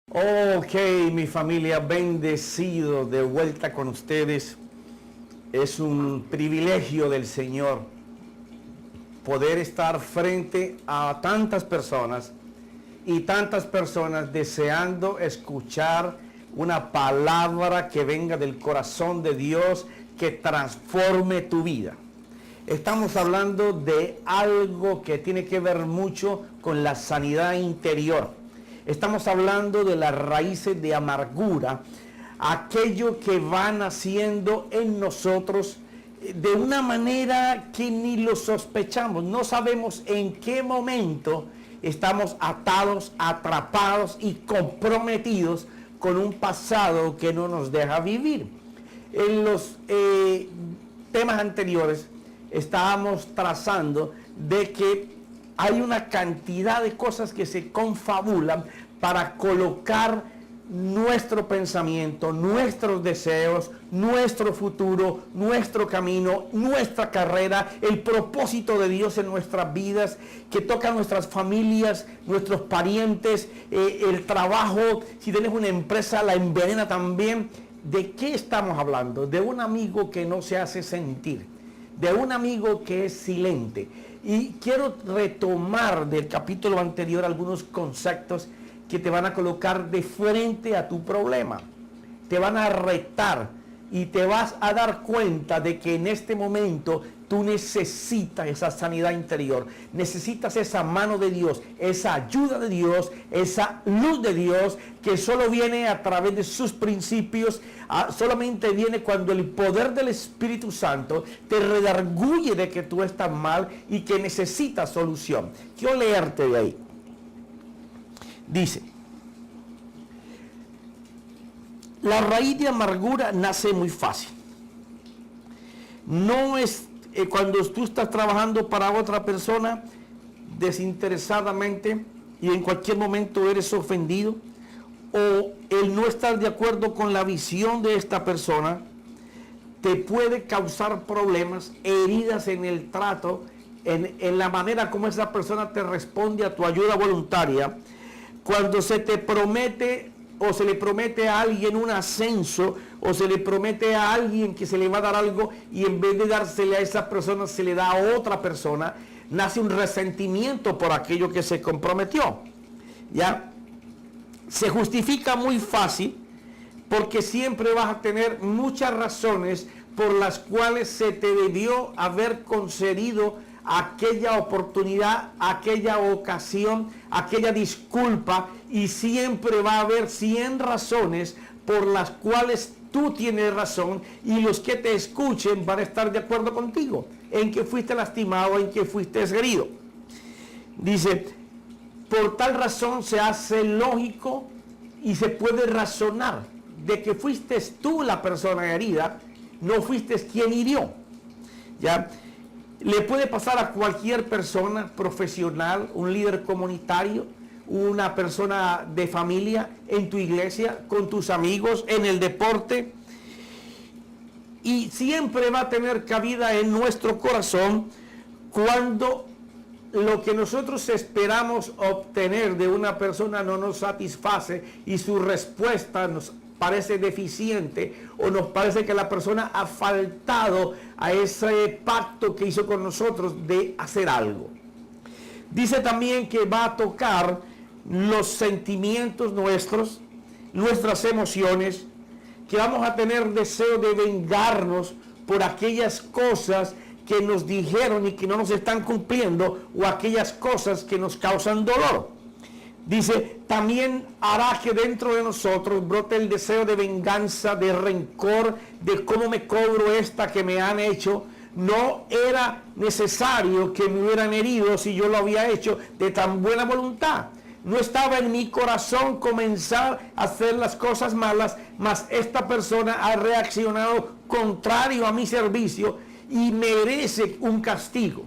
Ok, mi familia, bendecido de vuelta con ustedes. Es un privilegio del Señor poder estar frente a tantas personas y tantas personas deseando escuchar una palabra que venga del corazón de Dios que transforme tu vida. Estamos hablando de algo que tiene que ver mucho con la sanidad interior. Estamos hablando de las raíces de amargura, aquello que van haciendo en nosotros de una manera que ni lo sospechamos. No sabemos en qué momento estamos atados, atrapados y comprometidos con un pasado que no nos deja vivir. En los temas anteriores estábamos trazando de que hay una cantidad de cosas que se confabulan para colocar nuestro pensamiento, nuestros deseos, nuestro futuro, nuestro camino, nuestra carrera, el propósito de Dios en nuestras vidas, que toca a nuestras familias, nuestros parientes, el trabajo. Si tienes una empresa, la envenena también. ¿De qué estamos hablando? De un amigo que no se hace sentir, de un amigo que es silente. Y quiero retomar del capítulo anterior algunos conceptos que te van a colocar de frente a tu problema. Te van a retar y te vas a dar cuenta de que en este momento tú necesitas esa sanidad interior. Necesitas esa mano de Dios, esa ayuda de Dios, esa luz de Dios que solo viene a través de sus principios. Solamente viene cuando el poder del Espíritu Santo te redarguye de que tú estás mal y que necesitas solución. Quiero leerte de ahí. Dice: la raíz de amargura nace muy fácil. No es cuando tú estás trabajando para otra persona desinteresadamente y en cualquier momento eres ofendido, o el no estar de acuerdo con la visión de esta persona te puede causar problemas, heridas en el trato, en la manera como esa persona te responde a tu ayuda voluntaria. Cuando se te promete o se le promete a alguien un ascenso, o se le promete a alguien que se le va a dar algo y en vez de dársele a esa persona se le da a otra persona, nace un resentimiento por aquello que se comprometió. ¿Ya? Se justifica muy fácil porque siempre vas a tener muchas razones por las cuales se te debió haber concedido aquella oportunidad, aquella ocasión, aquella disculpa, y siempre va a haber 100 razones por las cuales tú tienes razón y los que te escuchen van a estar de acuerdo contigo en que fuiste lastimado, en que fuiste herido. Dice: por tal razón se hace lógico y se puede razonar de que fuiste tú la persona herida, no fuiste quien hirió. ¿Ya? Le puede pasar a cualquier persona profesional, un líder comunitario, una persona de familia, en tu iglesia, con tus amigos, en el deporte. Y siempre va a tener cabida en nuestro corazón cuando lo que nosotros esperamos obtener de una persona no nos satisface y su respuesta nos parece deficiente, o nos parece que la persona ha faltado a ese pacto que hizo con nosotros de hacer algo. Dice también que va a tocar los sentimientos nuestros, nuestras emociones, que vamos a tener deseo de vengarnos por aquellas cosas que nos dijeron y que no nos están cumpliendo, o aquellas cosas que nos causan dolor. Dice, también hará que dentro de nosotros brote el deseo de venganza, de rencor, de cómo me cobro esta que me han hecho. No era necesario que me hubieran herido si yo lo había hecho de tan buena voluntad. No estaba en mi corazón comenzar a hacer las cosas malas, mas esta persona ha reaccionado contrario a mi servicio y merece un castigo.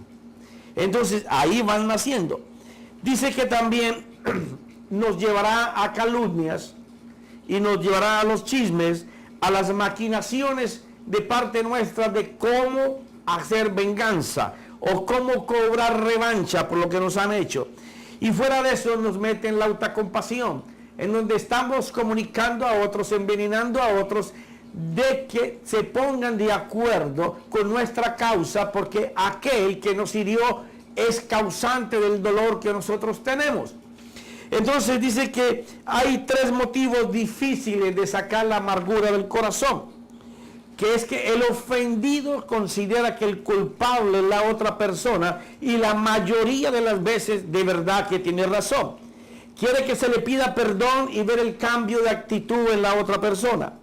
Entonces ahí van naciendo. Dice que también nos llevará a calumnias y nos llevará a los chismes, a las maquinaciones de parte nuestra de cómo hacer venganza o cómo cobrar revancha por lo que nos han hecho. Y fuera de eso nos mete en la autocompasión, en donde estamos comunicando a otros, envenenando a otros, de que se pongan de acuerdo con nuestra causa, porque aquel que nos hirió es causante del dolor que nosotros tenemos. Entonces dice que hay 3 motivos difíciles de sacar la amargura del corazón, que es que el ofendido considera que el culpable es la otra persona, y la mayoría de las veces de verdad que tiene razón. Quiere que se le pida perdón y ver el cambio de actitud en la otra persona.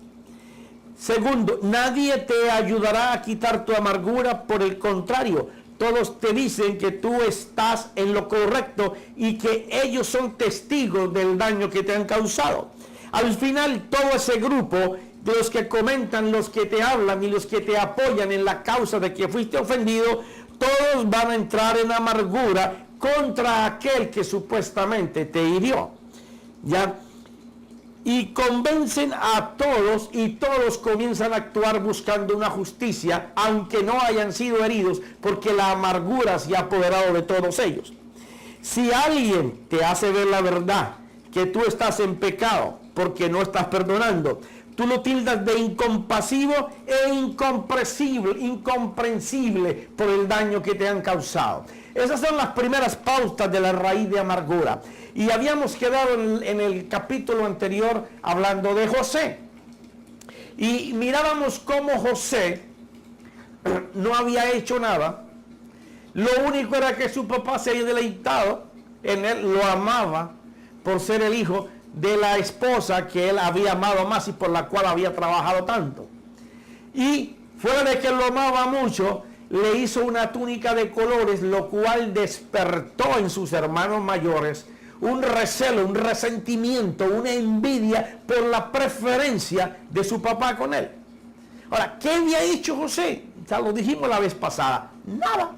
Segundo, nadie te ayudará a quitar tu amargura, por el contrario, todos te dicen que tú estás en lo correcto y que ellos son testigos del daño que te han causado. Al final, todo ese grupo de los que comentan, los que te hablan y los que te apoyan en la causa de que fuiste ofendido, todos van a entrar en amargura contra aquel que supuestamente te hirió. ¿Ya? Y convencen a todos, y todos comienzan a actuar buscando una justicia, aunque no hayan sido heridos, porque la amargura se ha apoderado de todos ellos. Si alguien te hace ver la verdad, que tú estás en pecado porque no estás perdonando, tú lo tildas de incompasivo e incomprensible por el daño que te han causado. Esas son las primeras pautas de la raíz de amargura. Y habíamos quedado en el capítulo anterior hablando de José. Y mirábamos cómo José no había hecho nada. Lo único era que su papá se había deleitado en él, lo amaba por ser el hijo de la esposa que él había amado más y por la cual había trabajado tanto. Y fuera de que lo amaba mucho, le hizo una túnica de colores, lo cual despertó en sus hermanos mayores un recelo, un resentimiento, una envidia por la preferencia de su papá con él. Ahora, ¿qué había hecho José? Ya lo dijimos la vez pasada, nada.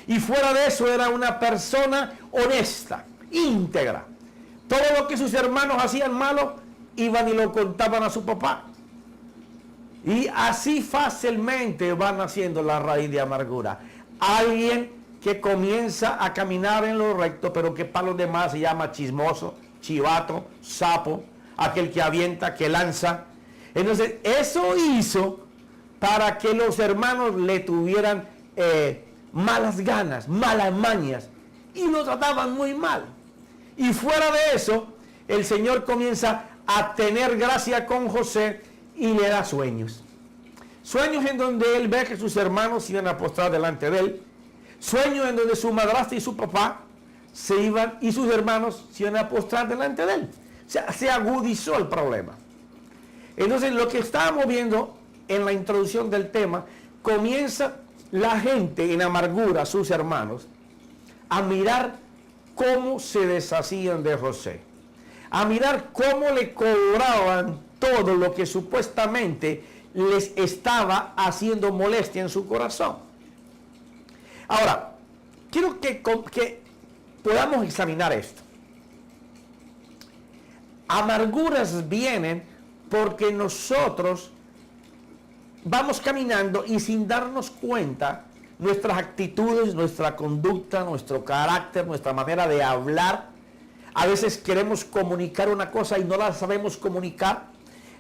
Y fuera de eso era una persona honesta, íntegra. Todo lo que sus hermanos hacían malo, iban y lo contaban a su papá. Y así fácilmente van haciendo la raíz de amargura. Alguien que comienza a caminar en lo recto, pero que para los demás se llama chismoso, chivato, sapo, aquel que avienta, que lanza. Entonces, eso hizo para que los hermanos le tuvieran malas ganas, malas mañas, y lo trataban muy mal. Y fuera de eso, el Señor comienza a tener gracia con José y le da sueños. Sueños en donde él ve que sus hermanos iban a postrar delante de él. Sueños en donde su madrastra y su papá se iban y sus hermanos se iban a postrar delante de él. O sea, se agudizó el problema. Entonces, lo que estábamos viendo en la introducción del tema, comienza la gente en amargura, sus hermanos, a mirar cómo se deshacían de José, a mirar cómo le cobraban todo lo que supuestamente les estaba haciendo molestia en su corazón. Ahora, quiero que podamos examinar esto. Amarguras vienen porque nosotros vamos caminando y sin darnos cuenta, nuestras actitudes, nuestra conducta, nuestro carácter, nuestra manera de hablar, a veces queremos comunicar una cosa y no la sabemos comunicar,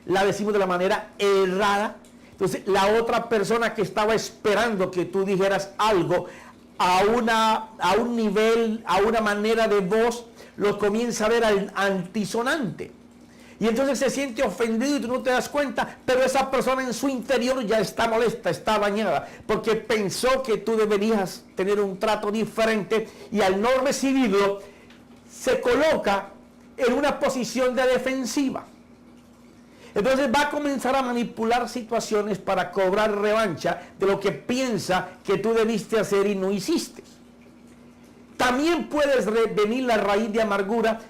la decimos de la manera errada. Entonces, la otra persona que estaba esperando que tú dijeras algo a un nivel, a una manera de voz, lo comienza a ver antisonante. Y entonces se siente ofendido y tú no te das cuenta, pero esa persona en su interior ya está molesta, está dañada, porque pensó que tú deberías tener un trato diferente y al no recibirlo, se coloca en una posición de defensiva. Entonces va a comenzar a manipular situaciones para cobrar revancha de lo que piensa que tú debiste hacer y no hiciste. También puedes venir la raíz de amargura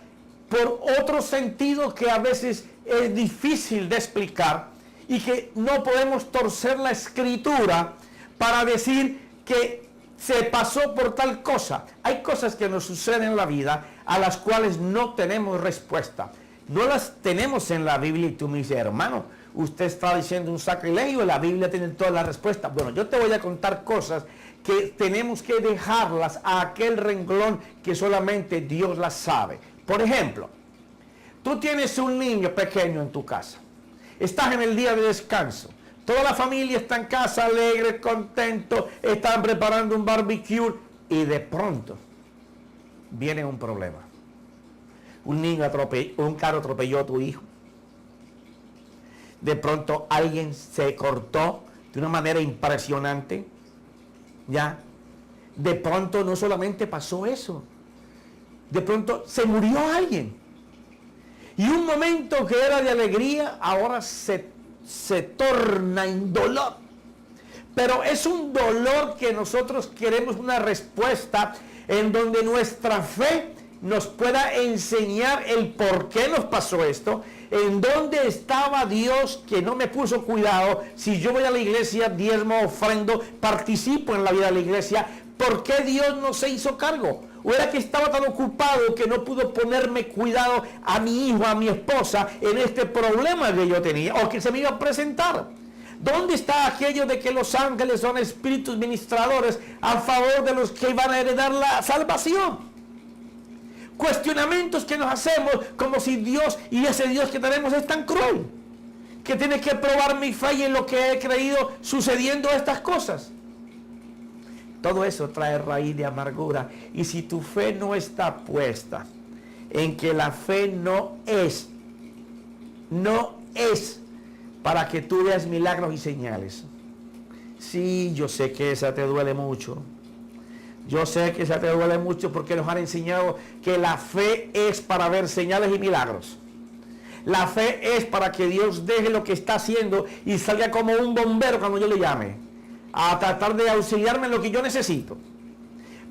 por otro sentido que a veces es difícil de explicar y que no podemos torcer la escritura para decir que se pasó por tal cosa. Hay cosas que nos suceden en la vida a las cuales no tenemos respuesta. No las tenemos en la Biblia y tú me dices, hermano, usted está diciendo un sacrilegio, la Biblia tiene toda la respuesta. Bueno, yo te voy a contar cosas que tenemos que dejarlas a aquel renglón que solamente Dios las sabe. Por ejemplo, Tú tienes un niño pequeño en tu casa. Estás en el día de descanso. Toda la familia está en casa alegre, contento. Están preparando un barbecue. Y de pronto viene un problema. Un carro atropelló a tu hijo. De pronto alguien se cortó de una manera impresionante. Ya. De pronto no solamente pasó eso. De pronto se murió alguien. Y un momento que era de alegría, ahora se torna en dolor. Pero es un dolor que nosotros queremos una respuesta en donde nuestra fe nos pueda enseñar el por qué nos pasó esto, en dónde estaba Dios que no me puso cuidado. Si yo voy a la iglesia, diezmo, ofrendo, participo en la vida de la iglesia, ¿por qué Dios no se hizo cargo? ¿O era que estaba tan ocupado que no pudo ponerme cuidado a mi hijo, a mi esposa, en este problema que yo tenía o que se me iba a presentar? ¿Dónde está aquello de que los ángeles son espíritus ministradores a favor de los que van a heredar la salvación? Cuestionamientos que nos hacemos como si Dios y ese Dios que tenemos es tan cruel, que tiene que probar mi fe y en lo que he creído sucediendo estas cosas. Todo eso trae raíz de amargura. Y si tu fe no está puesta en que la fe no es para que tú veas milagros y señales. Sí, yo sé que esa te duele mucho. Yo sé que esa te duele mucho porque nos han enseñado que la fe es para ver señales y milagros. La fe es para que Dios deje lo que está haciendo y salga como un bombero cuando yo le llame, a tratar de auxiliarme en lo que yo necesito.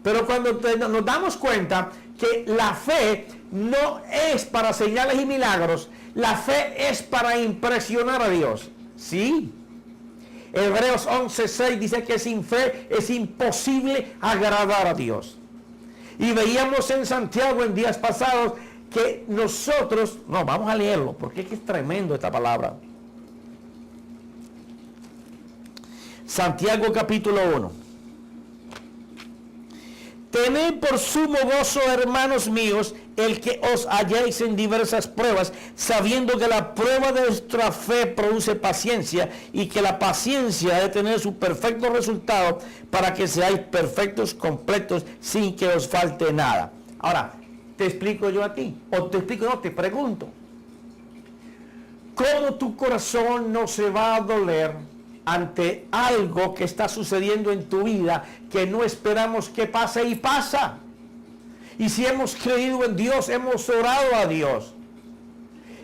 Pero cuando nos damos cuenta que la fe no es para señales y milagros, la fe es para impresionar a Dios. Sí. Hebreos 11:6 dice que sin fe es imposible agradar a Dios. Y veíamos en Santiago en días pasados que nosotros, no, vamos a leerlo porque es que es tremendo esta palabra. Santiago capítulo 1. Tened por sumo gozo, hermanos míos, el que os halléis en diversas pruebas, sabiendo que la prueba de vuestra fe produce paciencia, y que la paciencia ha de tener su perfecto resultado, para que seáis perfectos, completos, sin que os falte nada. Ahora, te explico yo a ti, o te explico, no, te pregunto. ¿Cómo tu corazón no se va a doler ante algo que está sucediendo en tu vida que no esperamos que pase y pasa? Y si hemos creído en Dios, hemos orado a Dios,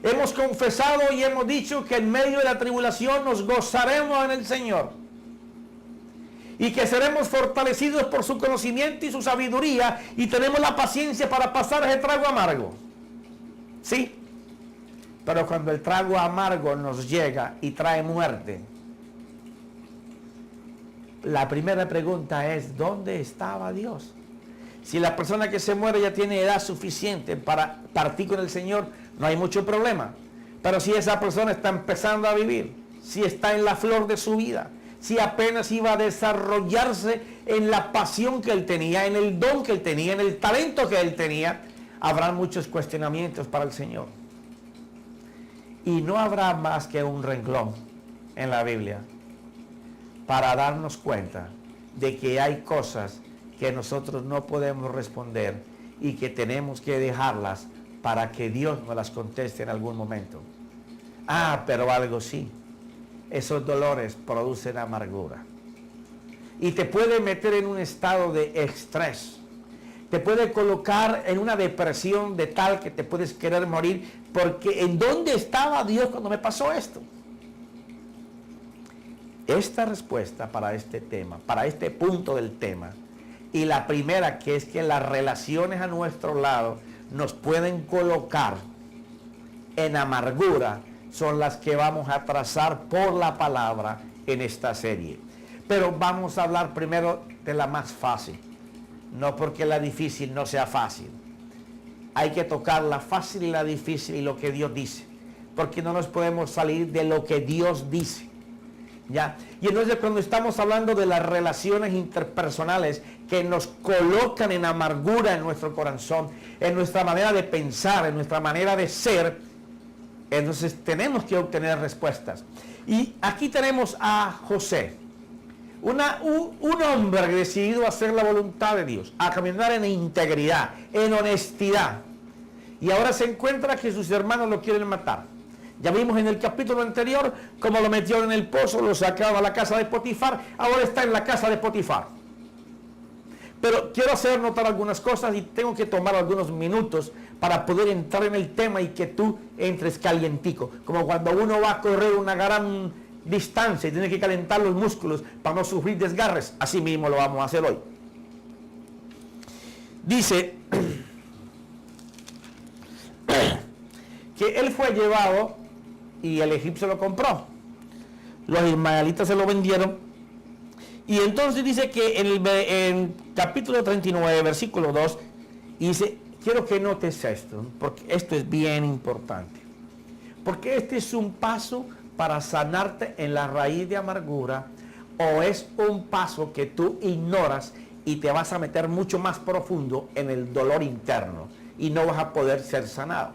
hemos confesado y hemos dicho que en medio de la tribulación nos gozaremos en el Señor y que seremos fortalecidos por su conocimiento y su sabiduría, y tenemos la paciencia para pasar ese trago amargo. Sí, pero cuando el trago amargo nos llega y trae muerte, la primera pregunta es, ¿dónde estaba Dios? Si la persona que se muere ya tiene edad suficiente para partir con el Señor, no hay mucho problema. Pero si esa persona está empezando a vivir, si está en la flor de su vida, si apenas iba a desarrollarse en la pasión que él tenía, en el don que él tenía, en el talento que él tenía, habrá muchos cuestionamientos para el Señor. Y no habrá más que un renglón en la Biblia para darnos cuenta de que hay cosas que nosotros no podemos responder y que tenemos que dejarlas para que Dios nos las conteste en algún momento. Pero algo sí, esos dolores producen amargura y te puede meter en un estado de estrés, te puede colocar en una depresión de tal que te puedes querer morir, porque ¿en dónde estaba Dios cuando me pasó esto? Esta respuesta para este tema, para este punto del tema, y la primera, que es que las relaciones a nuestro lado nos pueden colocar en amargura, son las que vamos a trazar por la palabra en esta serie. Pero vamos a hablar primero de la más fácil, no porque la difícil no sea fácil. Hay que tocar la fácil y la difícil y lo que Dios dice, porque no nos podemos salir de lo que Dios dice. ¿Ya? Y entonces cuando estamos hablando de las relaciones interpersonales que nos colocan en amargura en nuestro corazón, en nuestra manera de pensar, en nuestra manera de ser, entonces tenemos que obtener respuestas. Y aquí tenemos a José, un hombre decidido a hacer la voluntad de Dios, a caminar en integridad, en honestidad. Y ahora se encuentra que sus hermanos lo quieren matar. Ya vimos en el capítulo anterior cómo lo metieron en el pozo, lo sacaron a la casa de Potifar, ahora está en la casa de Potifar. Pero quiero hacer notar algunas cosas y tengo que tomar algunos minutos para poder entrar en el tema y que tú entres calientico. Como cuando uno va a correr una gran distancia y tiene que calentar los músculos para no sufrir desgarres. Así mismo lo vamos a hacer hoy. Dice que él fue llevado y el egipcio lo compró. Los ismaelitas se lo vendieron. Y entonces dice que en capítulo 39, versículo 2, dice, quiero que notes esto, porque esto es bien importante. Porque este es un paso para sanarte en la raíz de amargura, o es un paso que tú ignoras y te vas a meter mucho más profundo en el dolor interno y no vas a poder ser sanado.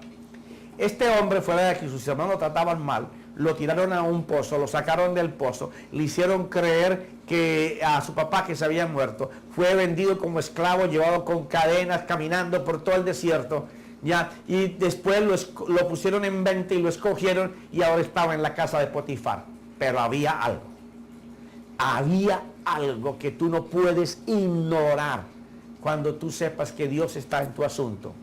Este hombre, fuera de que sus hermanos lo trataban mal, lo tiraron a un pozo, lo sacaron del pozo, le hicieron creer que a su papá que se había muerto, fue vendido como esclavo, llevado con cadenas, caminando por todo el desierto, ¿ya? Y después lo pusieron en venta y lo escogieron y ahora estaba en la casa de Potifar. Pero había algo que tú no puedes ignorar cuando tú sepas que Dios está en tu asunto.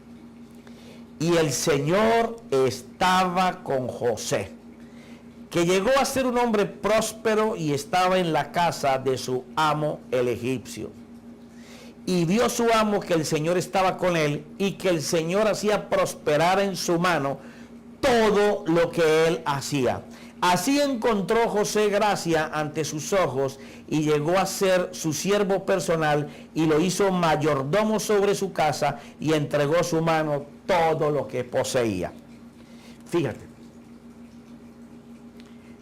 Y el Señor estaba con José, que llegó a ser un hombre próspero y estaba en la casa de su amo el egipcio. Y vio su amo que el Señor estaba con él y que el Señor hacía prosperar en su mano todo lo que él hacía. Así encontró José gracia ante sus ojos y llegó a ser su siervo personal y lo hizo mayordomo sobre su casa y entregó su mano todo lo que poseía. Fíjate,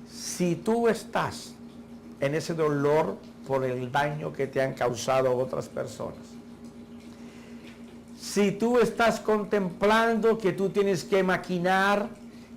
si tú estás en ese dolor por el daño que te han causado otras personas, si tú estás contemplando que tú tienes que maquinar,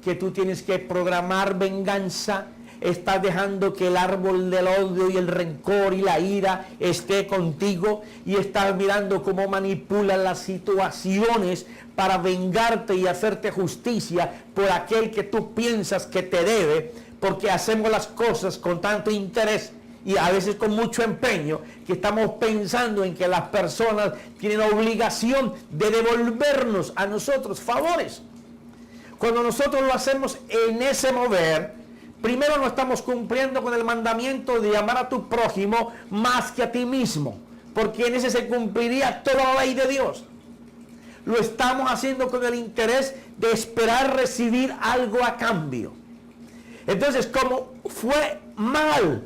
que tú tienes que programar venganza, estás dejando que el árbol del odio y el rencor y la ira esté contigo y estás mirando cómo manipulan las situaciones para vengarte y hacerte justicia por aquel que tú piensas que te debe, porque hacemos las cosas con tanto interés y a veces con mucho empeño, que estamos pensando en que las personas tienen la obligación de devolvernos a nosotros favores. Cuando nosotros lo hacemos en ese mover, primero no estamos cumpliendo con el mandamiento de amar a tu prójimo más que a ti mismo, porque en ese se cumpliría toda la ley de Dios. Lo estamos haciendo con el interés de esperar recibir algo a cambio. Entonces, como fue mal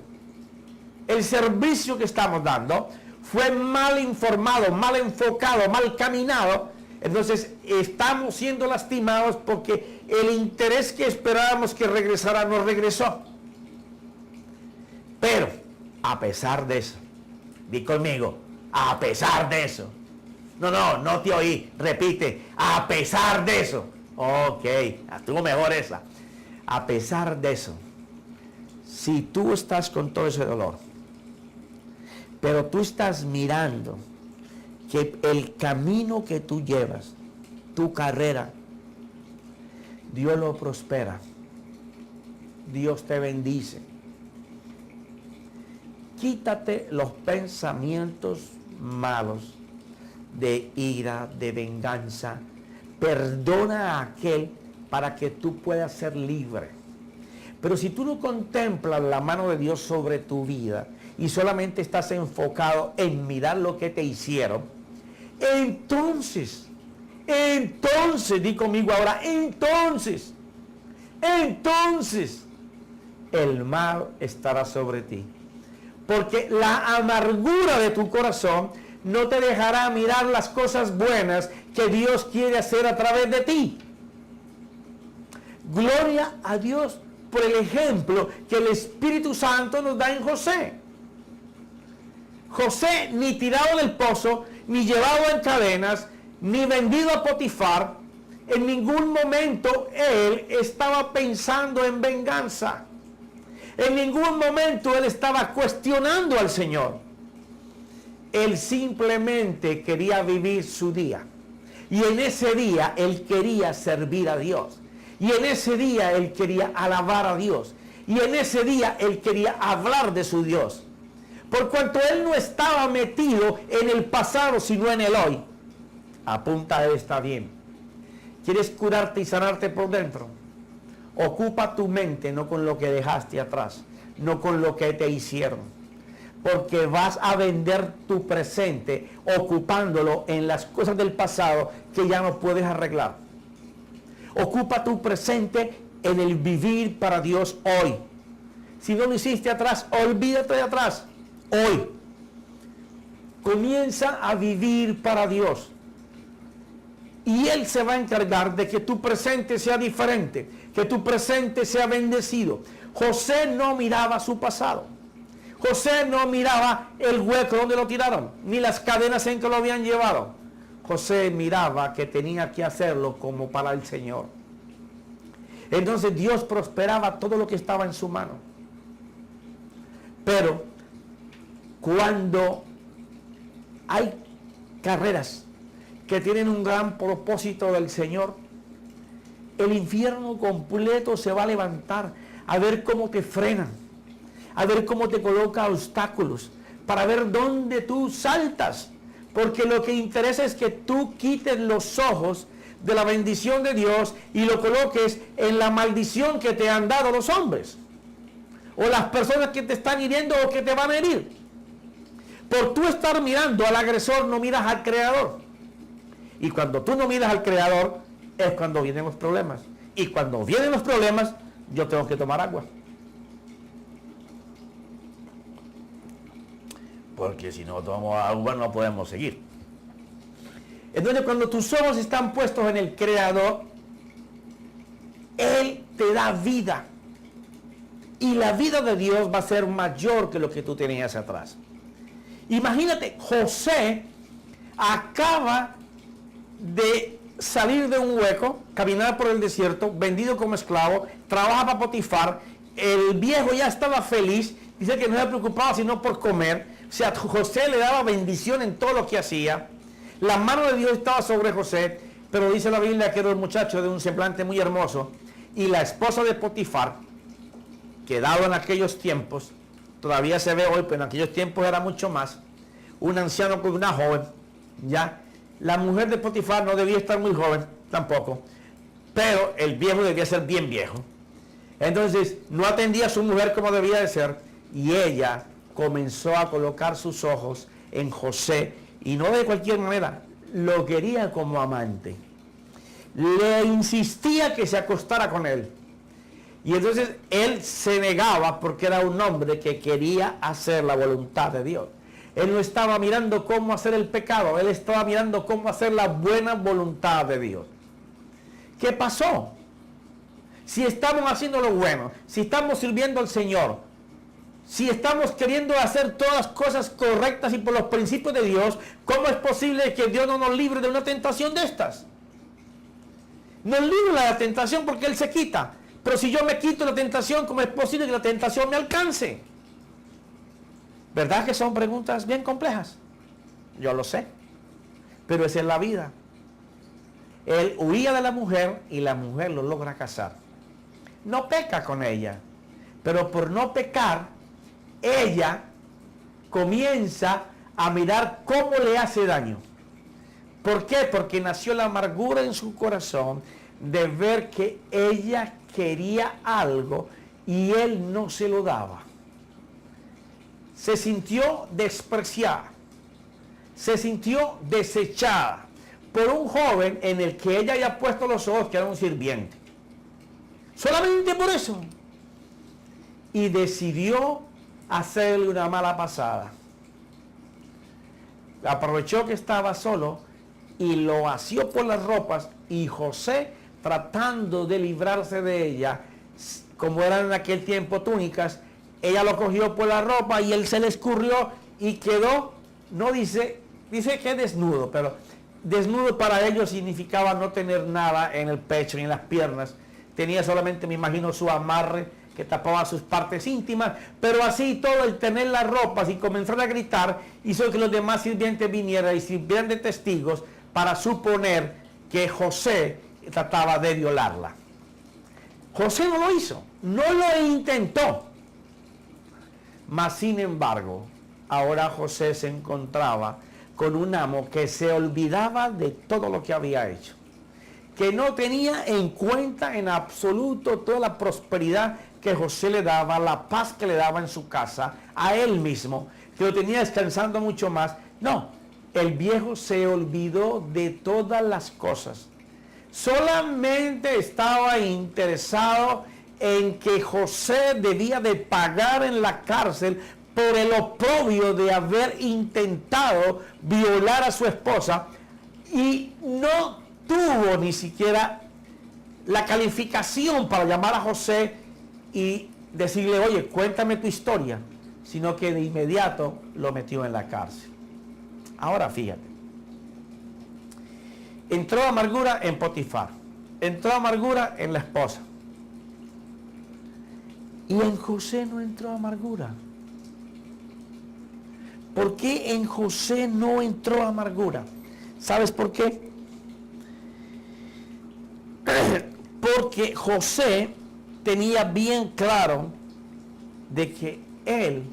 el servicio que estamos dando, fue mal informado, mal enfocado, mal caminado, entonces estamos siendo lastimados porque el interés que esperábamos que regresara no regresó. Pero a pesar de eso, di conmigo, a pesar de eso. No te oí, repite, a pesar de eso. Ok, estuvo mejor esa. A pesar de eso, si tú estás con todo ese dolor, pero tú estás mirando que el camino que tú llevas, tu carrera, Dios lo prospera, Dios te bendice. Quítate los pensamientos malos de ira, de venganza. Perdona a aquel para que tú puedas ser libre. Pero si tú no contemplas la mano de Dios sobre tu vida y solamente estás enfocado en mirar lo que te hicieron, entonces, di conmigo ahora, entonces, el mal estará sobre ti. Porque la amargura de tu corazón no te dejará mirar las cosas buenas que Dios quiere hacer a través de ti. Gloria a Dios por el ejemplo que el Espíritu Santo nos da en José. José ni tirado del pozo, ni llevado en cadenas, ni vendido a Potifar, en ningún momento él estaba pensando en venganza. En ningún momento él estaba cuestionando al Señor. Él simplemente quería vivir su día. Y en ese día él quería servir a Dios. Y en ese día él quería alabar a Dios. Y en ese día él quería hablar de su Dios. Por cuanto él no estaba metido en el pasado, sino en el hoy. Apunta, está bien. ¿Quieres curarte y sanarte por dentro? Ocupa tu mente no con lo que dejaste atrás, no con lo que te hicieron. Porque vas a vender tu presente ocupándolo en las cosas del pasado que ya no puedes arreglar. Ocupa tu presente en el vivir para Dios hoy. Si no lo hiciste atrás, olvídate de atrás. Hoy. Comienza a vivir para Dios. Y Él se va a encargar de que tu presente sea diferente, que tu presente sea bendecido. José no miraba su pasado. José no miraba el hueco donde lo tiraron, ni las cadenas en que lo habían llevado. José miraba que tenía que hacerlo como para el Señor. Entonces Dios prosperaba todo lo que estaba en su mano. Pero cuando hay carreras que tienen un gran propósito del Señor, el infierno completo se va a levantar a ver cómo te frenan, a ver cómo te coloca obstáculos, para ver dónde tú saltas, porque lo que interesa es que tú quites los ojos de la bendición de Dios y lo coloques en la maldición que te han dado los hombres, o las personas que te están hiriendo o que te van a herir. Por tú estar mirando al agresor, no miras al Creador. Y cuando tú no miras al Creador, es cuando vienen los problemas. Y cuando vienen los problemas, yo tengo que tomar agua. Porque si no tomamos agua, no podemos seguir. Entonces, cuando tus ojos están puestos en el Creador, Él te da vida. Y la vida de Dios va a ser mayor que lo que tú tenías atrás. Imagínate, José acaba de salir de un hueco, caminar por el desierto, vendido como esclavo, trabaja para Potifar, el viejo ya estaba feliz, dice que no se preocupaba sino por comer, o sea, José le daba bendición en todo lo que hacía, la mano de Dios estaba sobre José, pero dice la Biblia que era un muchacho de un semblante muy hermoso, y la esposa de Potifar, que dado en aquellos tiempos, todavía se ve hoy, pero en aquellos tiempos era mucho más, un anciano con una joven, ya. La mujer de Potifar no debía estar muy joven, tampoco, pero el viejo debía ser bien viejo. Entonces, no atendía a su mujer como debía de ser, y ella comenzó a colocar sus ojos en José, y no de cualquier manera, lo quería como amante. Le insistía que se acostara con él. Y entonces él se negaba porque era un hombre que quería hacer la voluntad de Dios. Él no estaba mirando cómo hacer el pecado, él estaba mirando cómo hacer la buena voluntad de Dios. ¿Qué pasó? Si estamos haciendo lo bueno, si estamos sirviendo al Señor, si estamos queriendo hacer todas las cosas correctas y por los principios de Dios, ¿cómo es posible que Dios no nos libre de una tentación de estas? Nos libra de la tentación porque Él se quita. Pero si yo me quito la tentación, ¿cómo es posible que la tentación me alcance? ¿Verdad que son preguntas bien complejas? Yo lo sé. Pero esa es la vida. Él huía de la mujer y la mujer lo logra casar. No peca con ella. Pero por no pecar, ella comienza a mirar cómo le hace daño. ¿Por qué? Porque nació la amargura en su corazón de ver que ella quería algo y él no se lo daba. Se sintió despreciada, se sintió desechada por un joven en el que ella había puesto los ojos, que era un sirviente. Solamente por eso. Y decidió hacerle una mala pasada. Aprovechó que estaba solo y lo asió por las ropas, y José, tratando de librarse de ella, como eran en aquel tiempo túnicas, ella lo cogió por la ropa y él se le escurrió y quedó, no dice que desnudo, pero desnudo para ellos significaba no tener nada en el pecho ni en las piernas. Tenía solamente, me imagino, su amarre que tapaba sus partes íntimas, pero así todo, el tener las ropas y comenzar a gritar hizo que los demás sirvientes vinieran y sirvieran de testigos para suponer que José trataba de violarla. José no lo hizo, no lo intentó. Mas sin embargo, ahora José se encontraba con un amo que se olvidaba de todo lo que había hecho, que no tenía en cuenta en absoluto toda la prosperidad que José le daba, la paz que le daba en su casa, a él mismo, que lo tenía descansando mucho más. No, el viejo se olvidó de todas las cosas. Solamente estaba interesado en que José debía de pagar en la cárcel por el oprobio de haber intentado violar a su esposa, y no tuvo ni siquiera la calificación para llamar a José y decirle, oye, cuéntame tu historia, sino que de inmediato lo metió en la cárcel. Ahora fíjate, entró amargura en Potifar, entró amargura en la esposa, y en José no entró amargura. ¿Por qué en José no entró amargura? ¿Sabes por qué? Porque José tenía bien claro de que él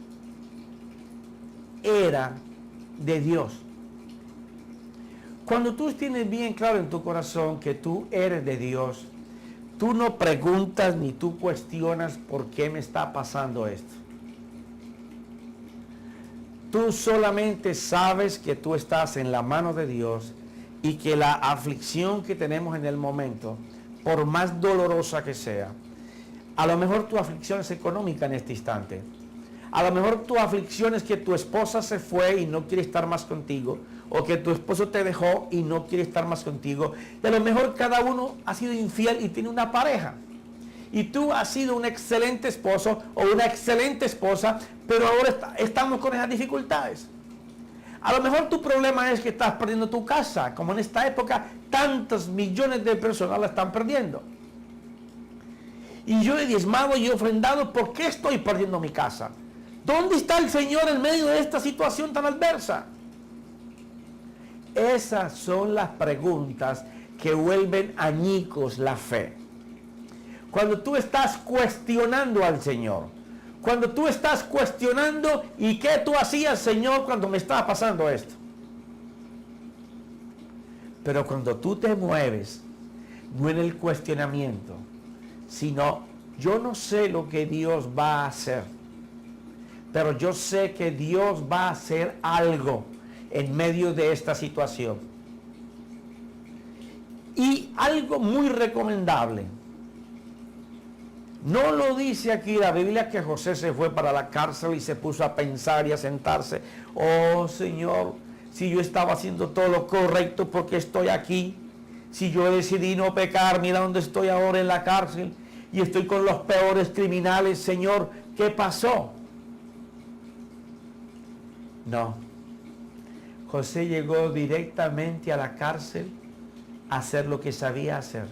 era de Dios. Cuando tú tienes bien claro en tu corazón que tú eres de Dios, tú no preguntas ni tú cuestionas por qué me está pasando esto. Tú solamente sabes que tú estás en la mano de Dios y que la aflicción que tenemos en el momento, por más dolorosa que sea, a lo mejor tu aflicción es económica en este instante. A lo mejor tu aflicción es que tu esposa se fue y no quiere estar más contigo, o que tu esposo te dejó y no quiere estar más contigo. Y a lo mejor cada uno ha sido infiel y tiene una pareja. Y tú has sido un excelente esposo o una excelente esposa, pero ahora estamos con esas dificultades. A lo mejor tu problema es que estás perdiendo tu casa, como en esta época tantos millones de personas la están perdiendo. Y yo he diezmado y he ofrendado, ¿por qué estoy perdiendo mi casa? ¿Dónde está el Señor en medio de esta situación tan adversa? Esas son las preguntas que vuelven añicos la fe. Cuando tú estás cuestionando al Señor, cuando tú estás cuestionando, ¿y qué tú hacías, Señor, cuando me estaba pasando esto? Pero cuando tú te mueves, no en el cuestionamiento, sino, yo no sé lo que Dios va a hacer, pero yo sé que Dios va a hacer algo en medio de esta situación. Y algo muy recomendable. No lo dice aquí la Biblia que José se fue para la cárcel y se puso a pensar y a sentarse. Oh Señor, si yo estaba haciendo todo lo correcto, porque estoy aquí. Si yo decidí no pecar, mira dónde estoy ahora en la cárcel y estoy con los peores criminales. Señor, ¿qué pasó? No. José llegó directamente a la cárcel a hacer lo que sabía hacer: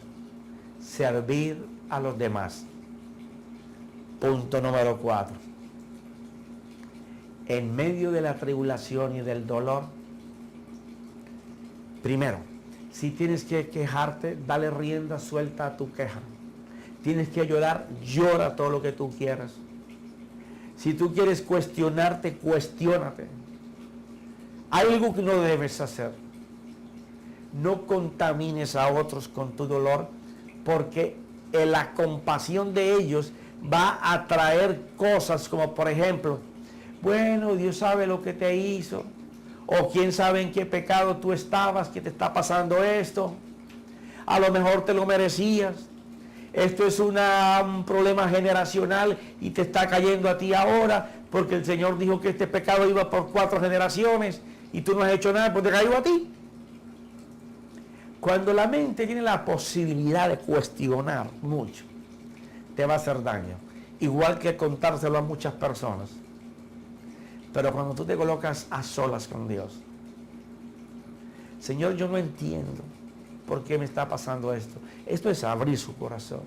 servir a los demás. Punto número 4. En medio de la tribulación y del dolor, primero, si tienes que quejarte, dale rienda suelta a tu queja. Tienes que llorar, llora todo lo que tú quieras. Si tú quieres cuestionarte, cuestiónate. Algo que no debes hacer: no contamines a otros con tu dolor, porque la compasión de ellos va a traer cosas como, por ejemplo, bueno, Dios sabe lo que te hizo, o quién sabe en qué pecado tú estabas, que te está pasando esto, a lo mejor te lo merecías, esto es un problema generacional y te está cayendo a ti ahora, porque el Señor dijo que este pecado iba por 4 generaciones y tú no has hecho nada, pues te cayó a ti. Cuando la mente tiene la posibilidad de cuestionar mucho, te va a hacer daño. Igual que contárselo a muchas personas. Pero cuando tú te colocas a solas con Dios, Señor, yo no entiendo por qué me está pasando esto. Esto es abrir su corazón.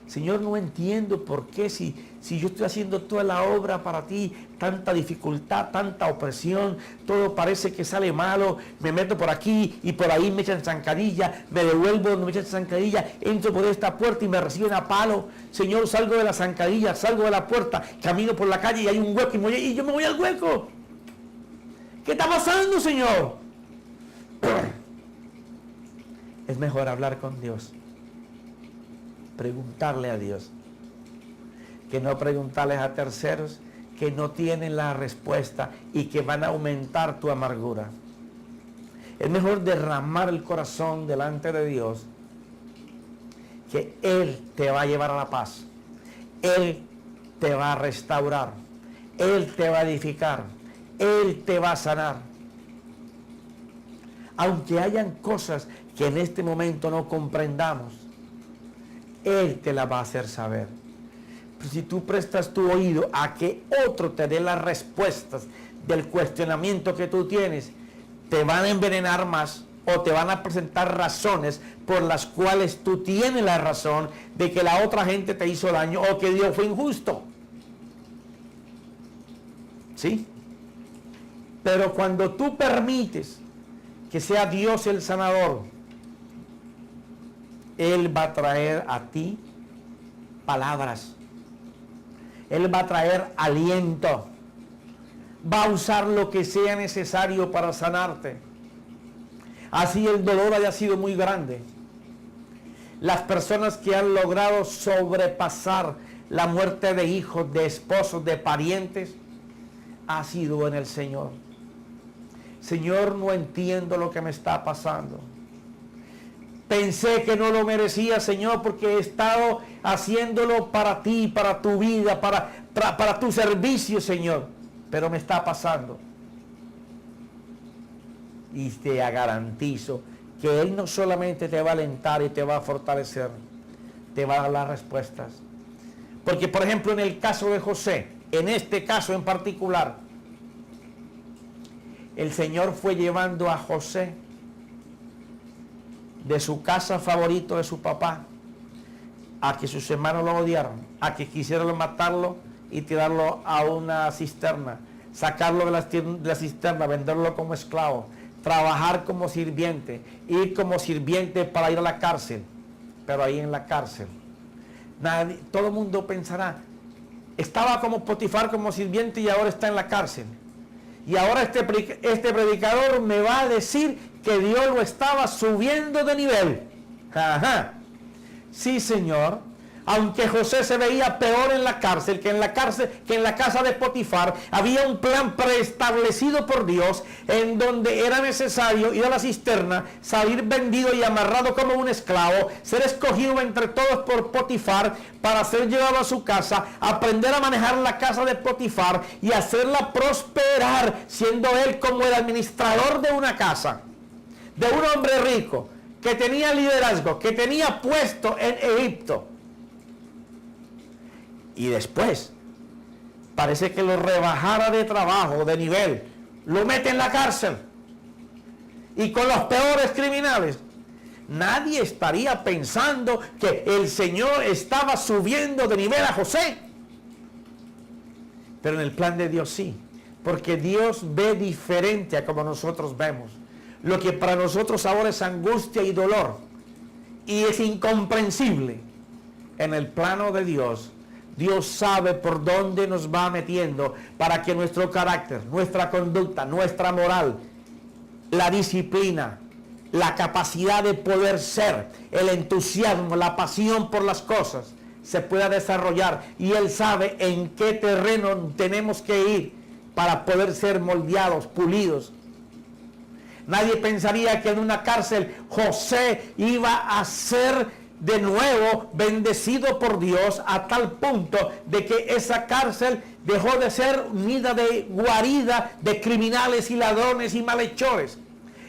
Señor, no entiendo por qué si yo estoy haciendo toda la obra para ti, tanta dificultad, tanta opresión, todo parece que sale malo, me meto por aquí y por ahí me echan zancadilla, me devuelvo donde me echan zancadilla, entro por esta puerta y me reciben a palo. Señor, salgo de la zancadilla, salgo de la puerta, camino por la calle y hay un hueco y yo me voy al hueco. ¿Qué está pasando, Señor? Es mejor hablar con Dios, preguntarle a Dios, que no preguntarles a terceros que no tienen la respuesta y que van a aumentar tu amargura. Es mejor derramar el corazón delante de Dios, que Él te va a llevar a la paz, Él te va a restaurar, Él te va a edificar, Él te va a sanar. Aunque hayan cosas que en este momento no comprendamos, Él te la va a hacer saber. Pero si tú prestas tu oído a que otro te dé las respuestas del cuestionamiento que tú tienes, te van a envenenar más o te van a presentar razones por las cuales tú tienes la razón de que la otra gente te hizo daño o que Dios fue injusto. ¿Sí? Pero cuando tú permites que sea Dios el sanador, Él va a traer a ti palabras. Él va a traer aliento. Va a usar lo que sea necesario para sanarte. Así el dolor haya sido muy grande. Las personas que han logrado sobrepasar la muerte de hijos, de esposos, de parientes, ha sido en el Señor. Señor, no entiendo lo que me está pasando. Pensé que no lo merecía, Señor, porque he estado haciéndolo para ti, para tu vida, para tu servicio, Señor. Pero me está pasando. Y te garantizo que Él no solamente te va a alentar y te va a fortalecer, te va a dar las respuestas. Porque, por ejemplo, en el caso de José, en este caso en particular, el Señor fue llevando a José de su casa favorito de su papá, a que sus hermanos lo odiaran, a que quisieran matarlo y tirarlo a una cisterna, sacarlo de la cisterna, venderlo como esclavo, trabajar como sirviente, ir como sirviente para ir a la cárcel. Pero ahí en la cárcel, todo el mundo pensará, estaba como Potifar como sirviente y ahora está en la cárcel. Y ahora este predicador me va a decir que Dios lo estaba subiendo de nivel. Ajá. Sí, Señor. Aunque José se veía peor en la cárcel que en la casa de Potifar, había un plan preestablecido por Dios en donde era necesario ir a la cisterna, salir vendido y amarrado como un esclavo, ser escogido entre todos por Potifar para ser llevado a su casa, aprender a manejar la casa de Potifar y hacerla prosperar, siendo él como el administrador de una casa, de un hombre rico, que tenía liderazgo, que tenía puesto en Egipto. Y después, parece que lo rebajara de trabajo, de nivel, lo mete en la cárcel. Y con los peores criminales. Nadie estaría pensando que el Señor estaba subiendo de nivel a José. Pero en el plan de Dios sí. Porque Dios ve diferente a como nosotros vemos. Lo que para nosotros ahora es angustia y dolor. Y es incomprensible. En el plano de Dios, Dios sabe por dónde nos va metiendo para que nuestro carácter, nuestra conducta, nuestra moral, la disciplina, la capacidad de poder ser, el entusiasmo, la pasión por las cosas se pueda desarrollar. Y Él sabe en qué terreno tenemos que ir para poder ser moldeados, pulidos. Nadie pensaría que en una cárcel José iba a ser de nuevo bendecido por Dios a tal punto de que esa cárcel dejó de ser nida de guarida de criminales y ladrones y malhechores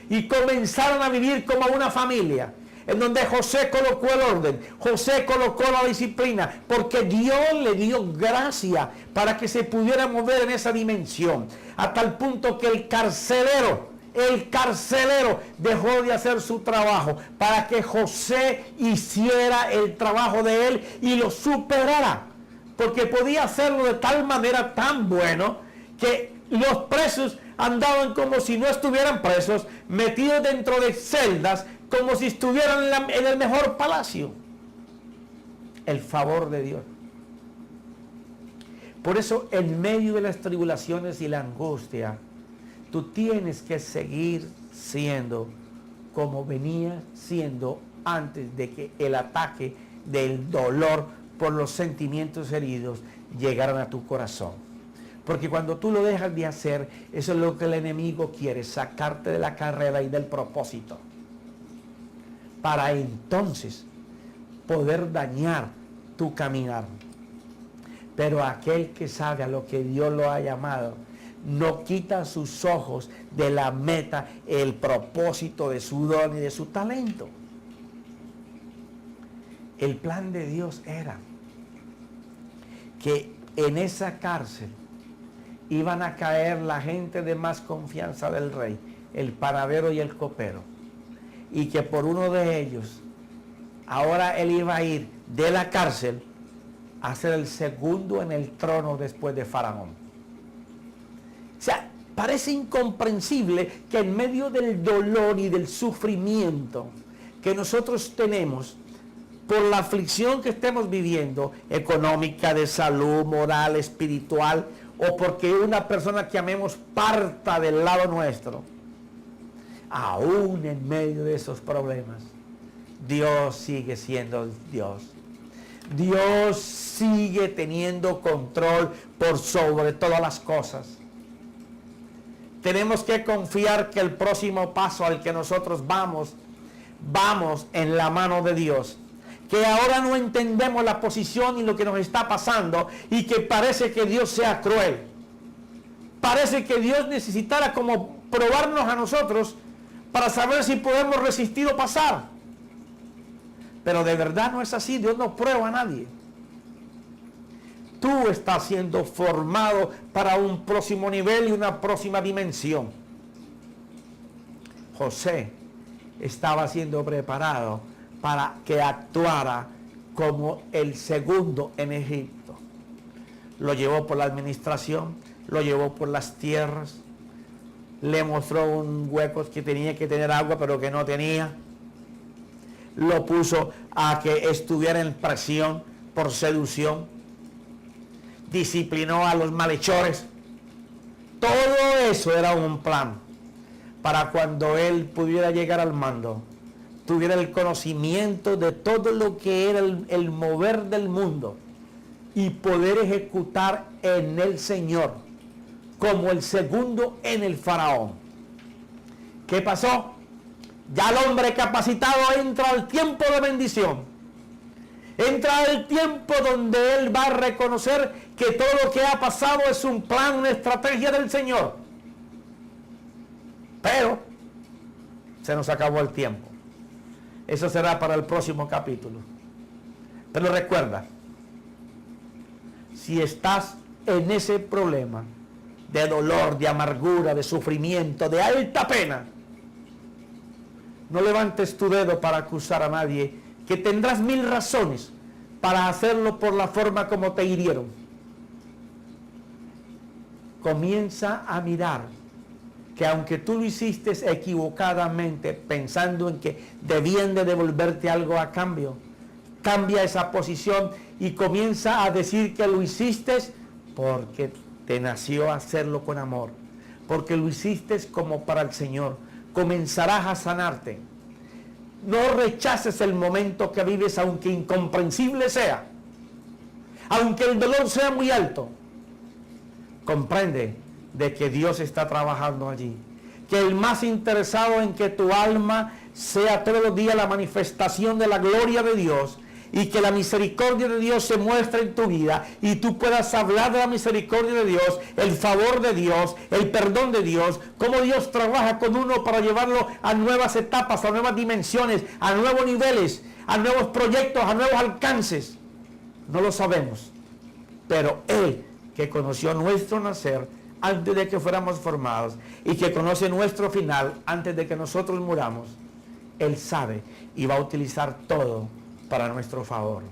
y comenzaron a vivir como una familia. en donde José colocó el orden, José colocó la disciplina, porque Dios le dio gracia para que se pudiera mover en esa dimensión, a tal punto que el carcelero dejó de hacer su trabajo para que José hiciera el trabajo de él y lo superara, porque podía hacerlo de tal manera tan bueno que los presos andaban como si no estuvieran presos, metidos dentro de celdas, como si estuvieran en el mejor palacio. El favor de Dios. Por eso, en medio de las tribulaciones y la angustia, tú tienes que seguir siendo como venía siendo antes de que el ataque del dolor por los sentimientos heridos llegaran a tu corazón. Porque cuando tú lo dejas de hacer, eso es lo que el enemigo quiere, sacarte de la carrera y del propósito, para entonces poder dañar tu caminar. Pero aquel que sabe a lo que Dios lo ha llamado, no quita sus ojos de la meta, el propósito de su don y de su talento. El plan de Dios era que en esa cárcel iban a caer la gente de más confianza del rey, el panadero y el copero, y que por uno de ellos, ahora él iba a ir de la cárcel a ser el segundo en el trono después de Faraón. O sea, parece incomprensible que en medio del dolor y del sufrimiento que nosotros tenemos por la aflicción que estemos viviendo, económica, de salud, moral, espiritual, o porque una persona que amemos parta del lado nuestro, aún en medio de esos problemas, Dios sigue siendo Dios. Dios sigue teniendo control por sobre todas las cosas. Tenemos que confiar que el próximo paso al que nosotros vamos en la mano de Dios. Que ahora no entendemos la posición y lo que nos está pasando, y que parece que Dios sea cruel. Parece que Dios necesitara como probarnos a nosotros para saber si podemos resistir o pasar. Pero de verdad no es así. Dios no prueba a nadie. Tú estás siendo formado para un próximo nivel y una próxima dimensión. José estaba siendo preparado para que actuara como el segundo en Egipto. Lo llevó por la administración, lo llevó por las tierras, le mostró un hueco que tenía que tener agua pero que no tenía, lo puso a que estuviera en presión por seducción, disciplinó a los malhechores. Todo eso era un plan para cuando él pudiera llegar al mando, tuviera el conocimiento de todo lo que era el mover del mundo y poder ejecutar en el Señor como el segundo en el Faraón. ¿Qué pasó? Ya el hombre capacitado entra al tiempo de bendición. Entra al tiempo donde él va a reconocer que todo lo que ha pasado es un plan, una estrategia del Señor. Pero se nos acabó el tiempo. Eso será para el próximo capítulo. Pero recuerda, si estás en ese problema de dolor, de amargura, de sufrimiento, de alta pena, no levantes tu dedo para acusar a nadie, que tendrás 1000 razones para hacerlo por la forma como te hirieron. Comienza a mirar que aunque tú lo hiciste equivocadamente, pensando en que debían de devolverte algo a cambio, cambia esa posición y comienza a decir que lo hiciste porque te nació hacerlo con amor, porque lo hiciste como para el Señor. Comenzarás a sanarte. No rechaces el momento que vives, aunque incomprensible sea, aunque el dolor sea muy alto. Comprende de que Dios está trabajando allí, que el más interesado en que tu alma sea todos los días la manifestación de la gloria de Dios, y que la misericordia de Dios se muestre en tu vida y tú puedas hablar de la misericordia de Dios, el favor de Dios, el perdón de Dios, cómo Dios trabaja con uno para llevarlo a nuevas etapas, a nuevas dimensiones, a nuevos niveles, a nuevos proyectos, a nuevos alcances. No lo sabemos, pero Él, que conoció nuestro nacer antes de que fuéramos formados y que conoce nuestro final antes de que nosotros muramos, Él sabe y va a utilizar todo para nuestro favor.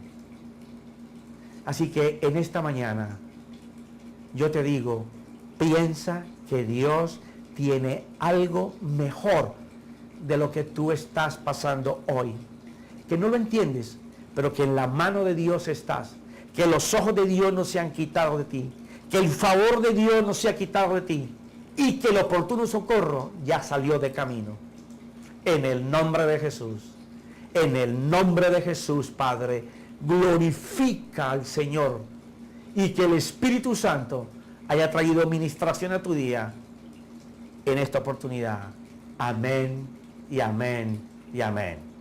Así que en esta mañana yo te digo, piensa que Dios tiene algo mejor de lo que tú estás pasando hoy. Que no lo entiendes, pero que en la mano de Dios estás. Que los ojos de Dios no se han quitado de ti. Que el favor de Dios no se ha quitado de ti. Y que el oportuno socorro ya salió de camino. En el nombre de Jesús. En el nombre de Jesús, Padre, glorifica al Señor. Y que el Espíritu Santo haya traído ministración a tu día en esta oportunidad. Amén y amén y amén.